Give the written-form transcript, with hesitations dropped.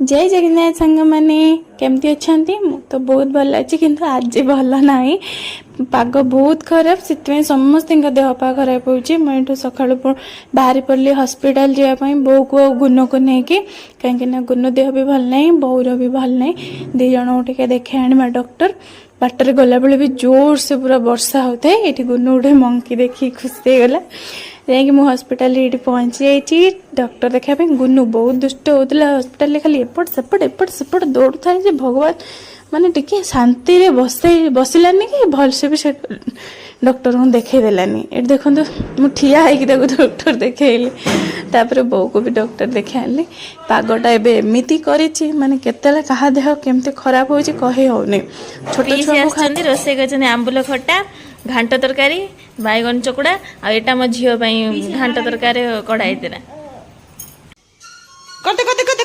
जय जगन्नाथ सांग मैंने केमती अच्छा तो बहुत भल अच्छी किंतु आज भल ना पाग बहुत खराब से समस्त देह पा खराब हो सका बाहरी पड़ी हॉस्पिटल जावाई बो को गुन को लेकिन कहीं गुन देह भी भल ना बोर भी भल ना दी जन टे देखे आने डॉक्टर बाटर गला बेले भी जोर से पूरा वर्षा होता है ये गुन गोटे मंकी देखी खुशी होगला जाकि मु हॉस्पिटल ये पहुंची जाइए डॉक्टर देखापी गुनु बहुत दुष्ट होता हॉस्पिटल खाली एपट सेपट दौड़ था भगवान माने टिके शांति रे बसिलानी कि भलसे भी डॉक्टर को देखे देलानी ये देखो मु ठिया है डॉक्टर देखली तापर बो को भी डॉक्टर देखे आनी पागटा एमती करी माने केते कहा देह केमती खराब हो कही होनी छोट छुआ रोसे कर आंबुल खटा घांट तरकारी बैगन चकुड़ा आ एटा मो झियो घांट तरकारी कढ़ाई